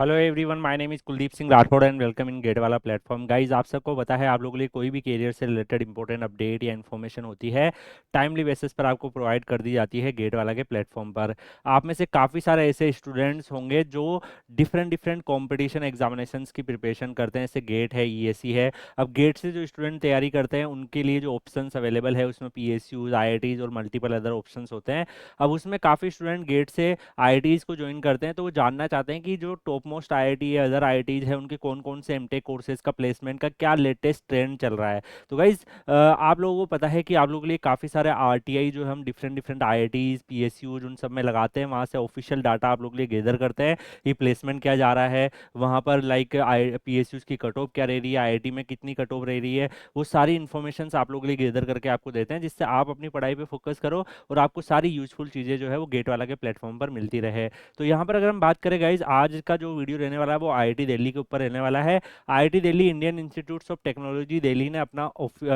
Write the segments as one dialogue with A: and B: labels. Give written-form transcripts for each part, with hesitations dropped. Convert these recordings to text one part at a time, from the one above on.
A: Hello everyone, my name is Kuldeep Singh Rathore and welcome in GATE वाला platform. Guys, आप सबको पता है, आप लोगों के लिए कोई भी करियर से रिलेटेड इंपॉर्टेंट अपडेट या इन्फॉर्मेशन होती है टाइमली बेसिस पर आपको प्रोवाइड कर दी जाती है गेट वाला के प्लेटफॉर्म पर। आप में से काफ़ी सारे ऐसे स्टूडेंट्स होंगे जो डिफरेंट डिफरेंट कॉम्पिटिशन एग्जामिनेशंस की प्रिपरेशन करते हैं, जैसे गेट है, ईएससी है। अब गेट से जो स्टूडेंट तैयारी करते हैं उनके लिए जो ऑप्शंस अवेलेबल है उसमें पीएसयूज, आईआईटीज और मल्टीपल अदर ऑप्शंस होते हैं। अब उसमें काफ़ी स्टूडेंट गेट से आईआईटीज को ज्वाइन करते हैं, तो वो जानना चाहते हैं कि जो टॉप मोस्ट आईआईटी या अदर आईआईटीज है उनके कौन कौन से एमटेक कोर्सेज का प्लेसमेंट का क्या लेटेस्ट ट्रेंड चल रहा है। तो गाइज, आप लोगों को पता है कि आप लोगों के लिए काफ़ी सारे आरटीआई जो हम डिफरेंट डिफरेंट आईआईटीज, पीएसयूज उन सब में लगाते हैं, वहाँ से ऑफिशियल डाटा आप लोग के लिए गैदर करते हैं कि प्लेसमेंट क्या जा रहा है वहाँ पर। लाइक आई पीएसयूज की कट ऑफ क्या रह रही है, आईआईटी में कितनी कट ऑफ रह रही है, वो सारी इन्फॉर्मेशन आप लोगों के लिए गैदर करके आपको देते हैं, जिससे आप अपनी पढ़ाई पे फोकस करो और आपको सारी यूजफुल चीज़ें जो है वो गेट वाला के प्लेटफॉर्म पर मिलती रहे। तो यहाँ पर अगर हम बात करें गाइज, आज का जो वीडियो रहने वाला है वो आईआईटी दिल्ली के ऊपर रहने वाला है। IIT Delhi, Indian institutes of technology Delhi ने अपना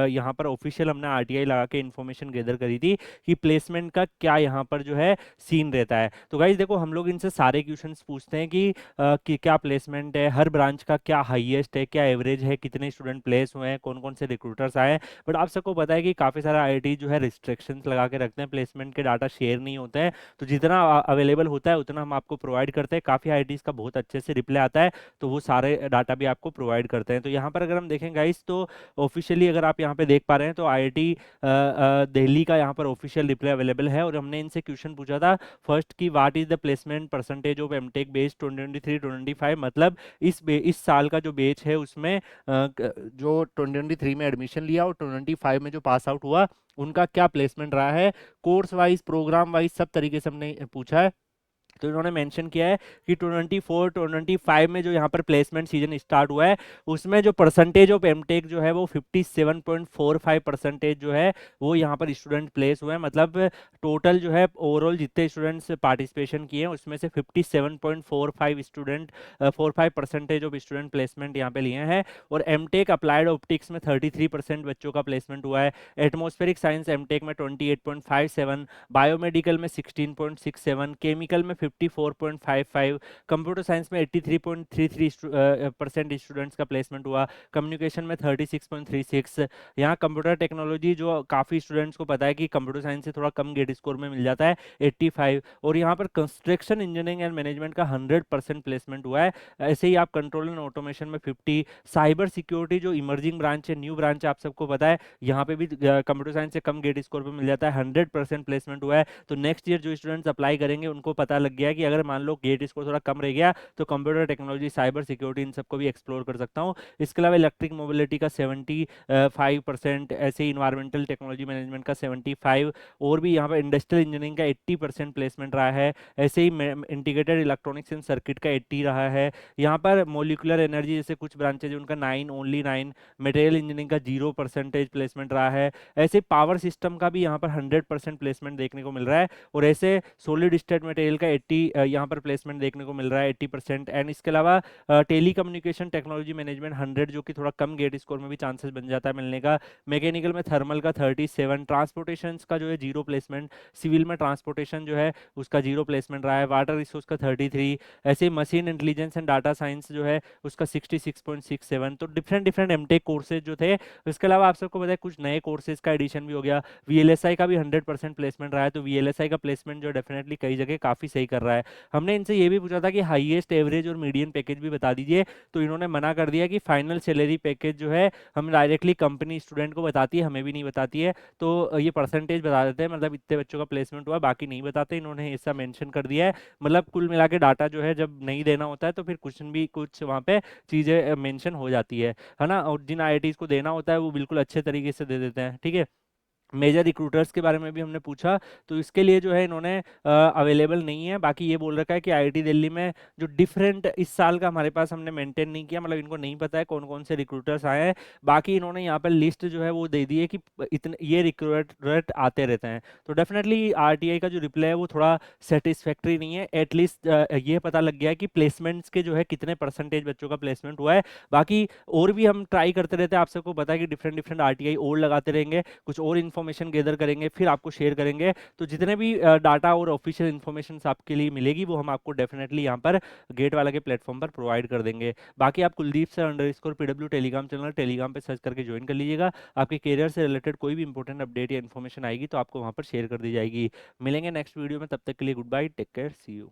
A: यहाँ पर ऑफिशियल हमने आरटीआई लगा के इन्फॉर्मेशन गैदर करी थी कि प्लेसमेंट का क्या यहाँ पर जो है सीन रहता है। तो गाइज देखो, हम लोग इनसे सारे क्वेश्चंस पूछते हैं कि क्या प्लेसमेंट है, हर ब्रांच का क्या हाईएस्ट है, क्या एवरेज है, कितने स्टूडेंट प्लेस हुए हैं, कौन कौन से रिक्रूटर्स आए हैं। बट आप सबको पता है कि काफ़ी सारा आईआईटी जो है रिस्ट्रिक्शंस लगा के रखते हैं, प्लेसमेंट के डाटा शेयर नहीं होते हैं। तो जितना अवेलेबल होता है उतना हम आपको प्रोवाइड करते हैं। काफ़ी आईआईटीज का बहुत अच्छे से रिप्लाई आता है, तो वो सारे डाटा भी आपको प्रोवाइड करते हैं। तो यहाँ पर अगर हम देखें गाइस, तो ऑफिशियली अगर आप यहाँ पे देख पा रहे हैं तो आईआईटी दिल्ली का यहाँ पर ऑफिशियल रिप्लाई अवेलेबल है। और हमने इनसे क्वेश्चन पूछा था फर्स्ट कि what is the placement percentage of MTech batch 2023-2025, मतलब इस साल का जो बेच है उसमें जो 2023 में एडमिशन लिया और 2025 में जो पास आउट हुआ उनका क्या प्लेसमेंट रहा है, कोर्स वाइज, प्रोग्राम वाइज, सब तरीके से हमने पूछा है। तो इन्होंने मेंशन किया है कि 24-25 में जो यहाँ पर प्लेसमेंट सीजन स्टार्ट हुआ है उसमें जो परसेंटेज ऑफ एमटेक जो है वो 57.45% जो है वो यहाँ पर स्टूडेंट प्लेस हुए हैं। मतलब टोटल जो है ओवरऑल जितने स्टूडेंट्स पार्टिसिपेशन किए हैं उसमें से 57.45 स्टूडेंट 45% ऑफ स्टूडेंट प्लेसमेंट यहाँ पे लिए हैं। और एमटेक अप्लाइड ऑप्टिक्स में 33% बच्चों का प्लेसमेंट हुआ है। एटमॉस्फेरिक साइंस एमटेक में 28.57, बायोमेडिकल में 16.67, केमिकल में 54.55, कंप्यूटर साइंस में 83.33% स्टूडेंट्स का प्लेसमेंट हुआ। कम्युनिकेशन में 36.36। यहाँ कंप्यूटर टेक्नोलॉजी जो काफ़ी स्टूडेंट्स को पता है कि कंप्यूटर साइंस से थोड़ा कम गेट स्कोर में मिल जाता है, 85। और यहाँ पर कंस्ट्रक्शन इंजीनियरिंग एंड मैनेजमेंट का 100% प्लेसमेंट हुआ है। ऐसे ही आप कंट्रोल एंड ऑटोमेशन में 50। साइबर सिक्योरिटी जो इमर्जिंग ब्रांच है, न्यू ब्रांच है, आप सबको पता है, यहाँ पे भी कंप्यूटर साइंस से कम गेट स्कोर पे मिल जाता है, 100% प्लेसमेंट हुआ है। तो नेक्स्ट ईयर जो स्टूडेंट्स अप्लाई करेंगे उनको पता लग गया कि अगर मान लो गेट स्कोर थोड़ा कम रह गया तो कंप्यूटर टेक्नोलॉजी, साइबर सिक्योरिटी, इन सबको भी एक्सप्लोर कर सकता हूँ। इसके अलावा इलेक्ट्रिक मोबिलिटी का 75%, ऐसे ही इन्वायरमेंटल टेक्नोलॉजी मैनेजमेंट का 75, और भी यहाँ पर इंडस्ट्रियल इंजीनियरिंग का 80% प्लेसमेंट रहा है। ऐसे ही इंटीग्रेटेड इलेक्ट्रॉनिक्स एंड सर्किट का 80 रहा है। यहाँ पर मोलिकुलर एनर्जी जैसे कुछ ब्रांचेज उनका 9, ओनली 9। मटेरियल इंजीनियरिंग का 0% प्लेसमेंट रहा है। ऐसे पावर सिस्टम का भी यहाँ पर 100% प्लेसमेंट देखने को मिल रहा है। और ऐसे सॉलिड स्टेट मटेरियल का 80 यहाँ पर प्लेसमेंट देखने को मिल रहा है, 80%। एंड इसके अलावा टेली कम्युनिकेशन टेक्नोलॉजी मैनेजमेंट 100, जो कि थोड़ा कम गेट स्कोर में भी चांसेस बन जाता है मिलने का। मैकेनिकल में थर्मल का 37। ट्रांसपोर्टेशन का जो है 0 प्लेसमेंट। सिविल में ट्रांसपोर्टेशन जो है उसका 0 प्लेसमेंट रहा है। वाटर रिसोर्स का 33। ऐसे machine intelligence and data science जो है उसका 66.67। तो डिफरेंट डिफरेंट एमटेक कोर्सेज जो थे। इसके अलावा आप सबको पता है कुछ नए कोर्सेज का एडिशन भी हो गया। वीएलएसआई का भी 100% प्लेसमेंट रहा है। तो वीएलएसआई का प्लेसमेंट जो डेफिनेटली कई जगह काफ़ी सही कर रहा है। हमने इनसे ये भी पूछा था कि हाईएस्ट एवरेज और मीडियन पैकेज भी बता दीजिए, तो इन्होंने मना कर दिया कि फाइनल सैलरी पैकेज जो है हम डायरेक्टली कंपनी स्टूडेंट को बताती है, हमें भी नहीं बताती है। तो ये परसेंटेज बता देते हैं, मतलब इतने बच्चों का प्लेसमेंट हुआ, बाकी नहीं बताते। इन्होंने ऐसा मेंशन कर दिया है। मतलब कुल मिला के डाटा जो है जब नहीं देना होता है तो फिर कुछ वहाँ पे चीज़ें मेंशन हो जाती है ना। और जिन आईआईटीज को देना होता है वो बिल्कुल अच्छे तरीके से दे देते हैं, ठीक है। मेजर रिक्रूटर्स के बारे में भी हमने पूछा, तो इसके लिए जो है इन्होंने अवेलेबल नहीं है। बाकी ये बोल रखा है कि आईआईटी दिल्ली में जो डिफरेंट इस साल का हमारे पास हमने मेंटेन नहीं किया, मतलब इनको नहीं पता है कौन कौन से रिक्रूटर्स आए हैं। बाकी इन्होंने यहाँ पर लिस्ट जो है वो दे दी है कि इतने ये रिक्रूटर आते रहते हैं। तो डेफिनेटली आरटीआई का जो रिप्लाई है वो थोड़ा सेटिस्फैक्ट्री नहीं है। एटलीस्ट ये पता लग गया है कि प्लेसमेंट्स के जो है कितने परसेंटेज बच्चों का प्लेसमेंट हुआ है। बाकी और भी हम ट्राई करते रहते हैं, आप सबको पता है कि डिफरेंट डिफरेंट आरटीआई और लगाते रहेंगे, कुछ और इन्फॉर्मेशन गैदर करेंगे, फिर आपको शेयर करेंगे। तो जितने भी डाटा और ऑफिशियल इन्फॉर्मेशन आपके लिए मिलेगी वो हम आपको डेफिनेटली यहाँ पर गेट वाला के प्लेटफॉर्म पर प्रोवाइड कर देंगे। बाकी आप Kuldeep sir underscore PW Telegram channel Telegram पे सर्च करके ज्वाइन कर लीजिएगा। आपके करियर से रिलेटेड कोई भी इंपॉर्टेंट अपडेट या इन्फॉर्मेशन आएगी तो आपको वहाँ पर शेयर कर दी जाएगी। मिलेंगे नेक्स्ट वीडियो में, तब तक के लिए good bye, take care, see you.